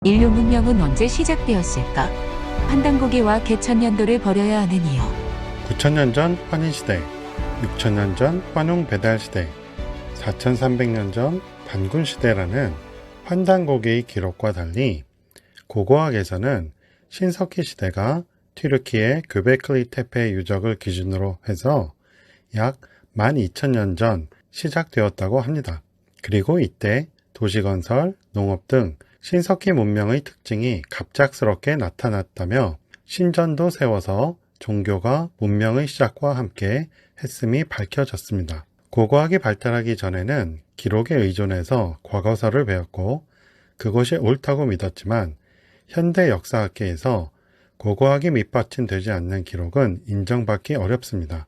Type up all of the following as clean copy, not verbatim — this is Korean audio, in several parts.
인류 문명은 언제 시작되었을까? 환단고개와 개천연도를 버려야 하는 이유. 9,000년 전 환인시대, 6,000년 전 환웅 배달시대, 4,300년 전 단군시대라는 환단고개의 기록과 달리 고고학에서는 신석기 시대가 튀르키의 göbekli tepe 유적을 기준으로 해서 약 12,000년 전 시작되었다고 합니다. 그리고 이때 도시건설, 농업 등 신석기 문명의 특징이 갑작스럽게 나타났다며 신전도 세워서 종교가 문명의 시작과 함께 했음이 밝혀졌습니다. 고고학이 발달하기 전에는 기록에 의존해서 과거사를 배웠고 그것이 옳다고 믿었지만 현대 역사학계에서 고고학이 밑받침되지 않는 기록은 인정받기 어렵습니다.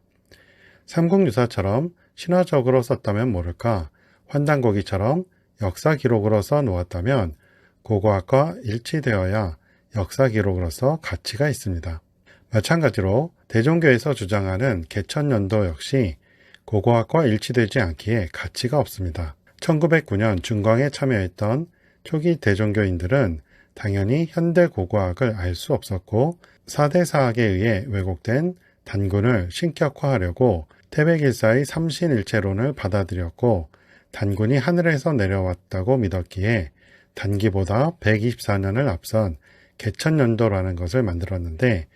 삼국유사처럼 신화적으로 썼다면 모를까 환단고기처럼 역사 기록으로 써놓았다면 고고학과 일치되어야 역사 기록으로서 가치가 있습니다. 마찬가지로 대종교에서 주장하는 개천연도 역시 고고학과 일치되지 않기에 가치가 없습니다. 1909년 준광에 참여했던 초기 대종교인들은 당연히 현대 고고학을 알 수 없었고 사대사학에 의해 왜곡된 단군을 신격화하려고 태백일사의 삼신일체론을 받아들였고 단군이 하늘에서 내려왔다고 믿었기에 단기보다 124년을 앞선 개천연도라는 것을 만들었는데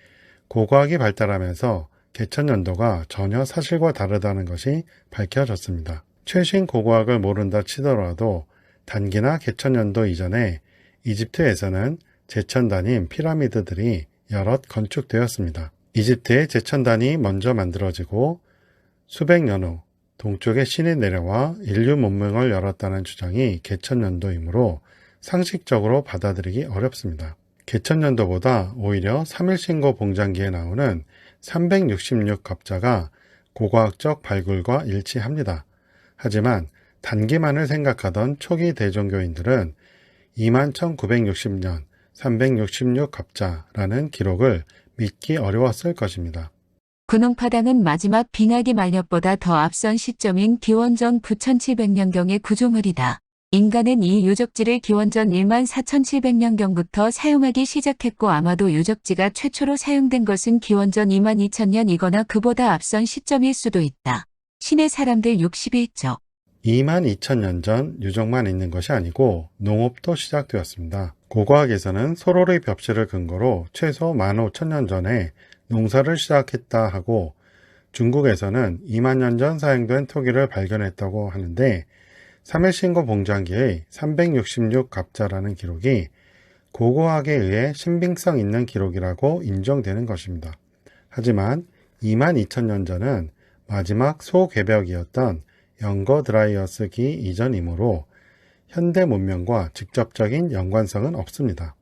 고고학이 발달하면서 개천연도가 전혀 사실과 다르다는 것이 밝혀졌습니다. 최신 고고학을 모른다 치더라도 단기나 개천연도 이전에 이집트에서는 제천단인 피라미드들이 여럿 건축되었습니다. 이집트의 제천단이 먼저 만들어지고 수백 년 후 동쪽의 신이 내려와 인류 문명을 열었다는 주장이 개천연도이므로 상식적으로 받아들이기 어렵습니다. 개천연도보다 오히려 3일신고 봉장기에 나오는 366 갑자가 고고학적 발굴과 일치합니다. 하지만 단기만을 생각하던 초기 대종교인들은 21,960년 366 갑자라는 기록을 믿기 어려웠을 것입니다. 군웅파당은 마지막 빙하기 만렵보다 더 앞선 시점인 기원전 9700년경의 구조물이다. 인간은 이 유적지를 기원전 14,700년경부터 사용하기 시작했고 아마도 유적지가 최초로 사용된 것은 기원전 22,000년이거나 그보다 앞선 시점일 수도 있다. 신의 사람들 62쪽. 22,000년 전 유적만 있는 것이 아니고 농업도 시작되었습니다. 고고학에서는 소로의 벽지를 근거로 최소 15,000년 전에 농사를 시작했다 하고 중국에서는 2만 년 전 사용된 토기를 발견했다고 하는데 3일신고 봉장기의 366 갑자라는 기록이 고고학에 의해 신빙성 있는 기록이라고 인정되는 것입니다. 하지만 22,000년 전은 마지막 소개벽이었던 영거 드라이어스기 이전이므로 현대 문명과 직접적인 연관성은 없습니다.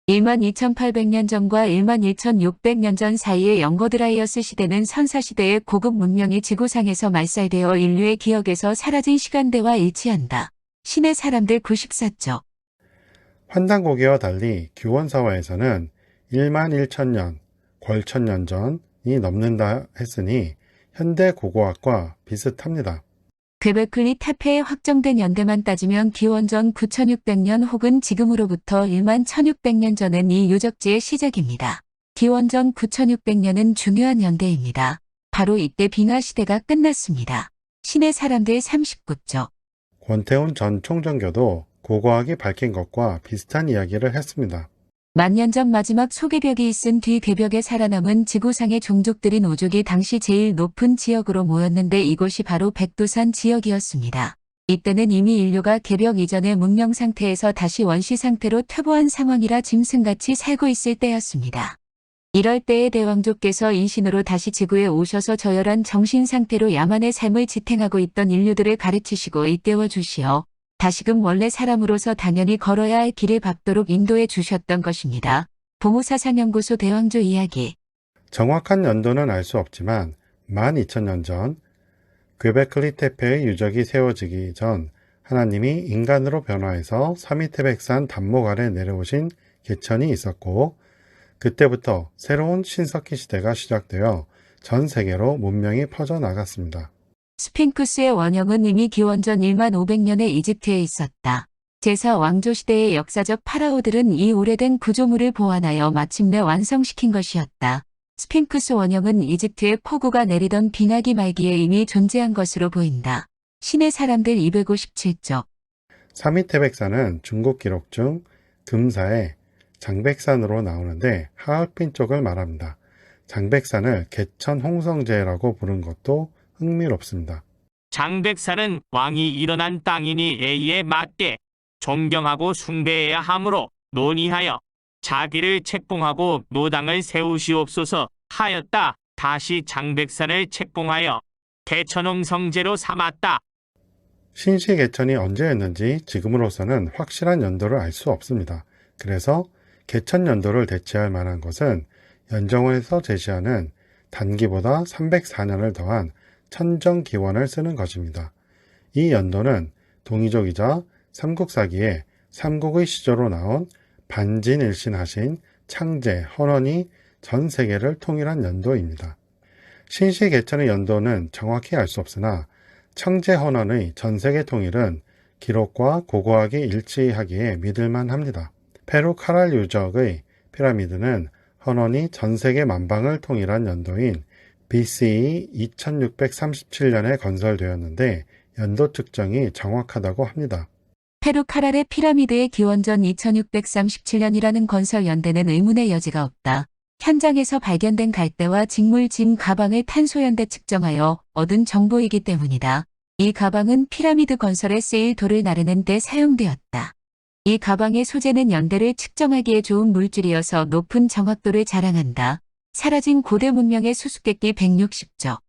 12,800년 전과 11,600년 전 사이의 영거드라이어스 시대는 선사시대의 고급 문명이 지구상에서 말살되어 인류의 기억에서 사라진 시간대와 일치한다. 신의 사람들 94쪽. 환단고개와 달리 규원사화에서는 11,000년, 궐천년 전이 넘는다 했으니 현대 고고학과 비슷합니다. göbekli tepe에 확정된 연대만 따지면 기원전 9,600년 혹은 지금으로부터 11,600년 전은 이 유적지의 시작입니다. 기원전 9,600년은 중요한 연대입니다. 바로 이때 빙하시대가 끝났습니다. 신의 사람들 39쪽. 권태훈 전 총정교도 고고학이 밝힌 것과 비슷한 이야기를 했습니다. 만년 전 마지막 소개벽이 있은 뒤 괴벽에 살아남은 지구상의 종족들인 오족이 당시 제일 높은 지역으로 모였는데 이곳이 바로 백두산 지역이었습니다. 이때는 이미 인류가 괴벽 이전의 문명 상태에서 다시 원시 상태로 퇴보한 상황이라 짐승같이 살고 있을 때였습니다. 이럴 때에 대왕족께서 인신으로 다시 지구에 오셔서 저열한 정신 상태로 야만의 삶을 지탱하고 있던 인류들을 가르치시고 일깨워 주시어 다시금 원래 사람으로서 당연히 걸어야 할 길을 밟도록 인도해 주셨던 것입니다. 보무사상연구소 대왕조 이야기. 정확한 연도는 알 수 없지만 12,000년 전 göbekli tepe의 유적이 세워지기 전 하나님이 인간으로 변화해서 사미태백산 단목 아래 내려오신 개천이 있었고 그때부터 새로운 신석기 시대가 시작되어 전 세계로 문명이 퍼져나갔습니다. 스핑크스의 원형은 이미 기원전 1500년에 이집트에 있었다. 제사 왕조 시대의 역사적 파라오들은 이 오래된 구조물을 보완하여 마침내 완성시킨 것이었다. 스핑크스 원형은 이집트의 폭우가 내리던 빙하기 말기에 이미 존재한 것으로 보인다. 신의 사람들 257쪽. 사미태백산은 중국 기록 중 금사의 장백산으로 나오는데 하얼빈 쪽을 말합니다. 장백산을 개천 홍성제라고 부른 것도 흥미롭습니다. 장백산은 왕이 일어난 땅이니 예의에 맞게 존경하고 숭배해야 하므로 논의하여 자기를 책봉하고 노당을 세우시옵소서 하였다. 다시 장백산을 책봉하여 개천홍성제로 삼았다. 신시 개천이 언제였는지 지금으로서는 확실한 연도를 알 수 없습니다. 그래서 개천 연도를 대체할 만한 것은 연정원에서 제시하는 단기보다 304년을 더한 천정기원을 쓰는 것입니다. 이 연도는 동이족이자 삼국사기에 삼국의 시조로 나온 반진일신하신 창제, 헌원이 전 세계를 통일한 연도입니다. 신시 개천의 연도는 정확히 알 수 없으나 청제 헌원의 전 세계 통일은 기록과 고고하게 일치하기에 믿을만 합니다. 페루 카랄 유적의 피라미드는 헌원이 전 세계 만방을 통일한 연도인 BCE 2637년에 건설되었는데 연도 측정이 정확하다고 합니다. 페루 카랄의 피라미드의 기원전 2637년이라는 건설 연대는 의문의 여지가 없다. 현장에서 발견된 갈대와 직물 짐 가방을 탄소연대 측정하여 얻은 정보이기 때문이다. 이 가방은 피라미드 건설에 쓰일 돌을 나르는 데 사용되었다. 이 가방의 소재는 연대를 측정하기에 좋은 물질이어서 높은 정확도를 자랑한다. 사라진 고대 문명의 수수께끼 160쪽.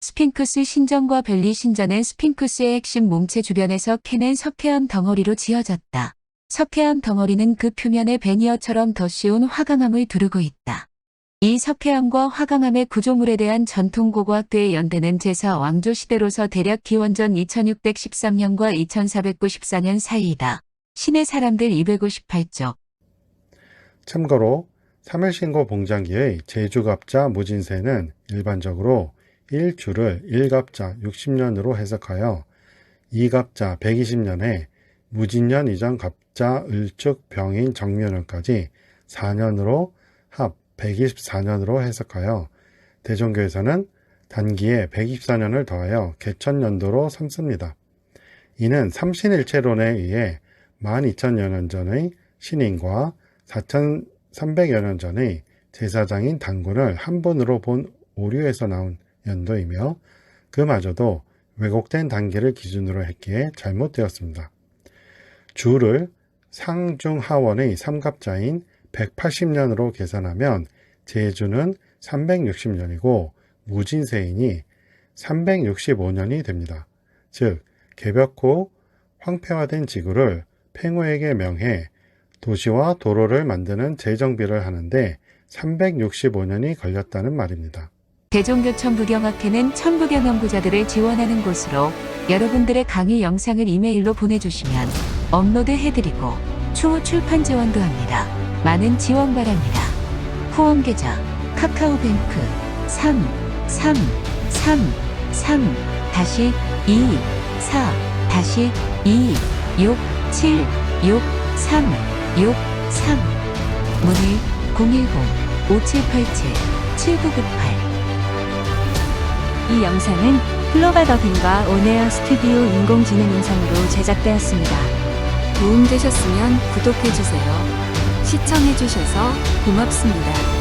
스핑크스 신전과 벨리 신전은 스핑크스의 핵심 몸체 주변에서 캐낸 석회암 덩어리로 지어졌다. 석회암 덩어리는 그 표면에 베니어처럼 덧씌운 화강암을 두르고 있다. 이 석회암과 화강암의 구조물에 대한 전통 고고학대의 연대는 제사 왕조 시대로서 대략 기원전 2613년과 2494년 사이이다. 신의 사람들 258쪽. 참고로 3일신고 봉장기의 제주갑자 무진세는 일반적으로 1주를 1갑자 60년으로 해석하여 2갑자 120년에 무진년 이전 갑자 을축 병인 정묘년까지 4년으로 합 124년으로 해석하여 대종교에서는 단기에 124년을 더하여 개천연도로 삼습니다. 이는 삼신일체론에 의해 12,000여 년 전의 신인과 4,300여 년 전의 제사장인 단군을 한 번으로 본 오류에서 나온 연도이며 그마저도 왜곡된 단기를 기준으로 했기에 잘못되었습니다. 주를 상중하원의 삼갑자인 180년으로 계산하면 제주는 360년이고 무진세인이 365년이 됩니다. 즉 개벽 후 황폐화된 지구를 팽호에게 명해 도시와 도로를 만드는 재정비를 하는데 365년이 걸렸다는 말입니다. 대종교천부경학회는 천부경 연구자들을 지원하는 곳으로 여러분들의 강의 영상을 이메일로 보내주시면 업로드 해드리고 추후 출판 지원도 합니다. 많은 지원 바랍니다. 후원 계좌 카카오뱅크 333-3-3-2-6-7-6-3-6-3 문의 010-5787-7998. 이 영상은 플로바 더빙과 온에어 스튜디오 인공지능 음성으로 제작되었습니다. 도움되셨으면 구독해주세요. 시청해주셔서 고맙습니다.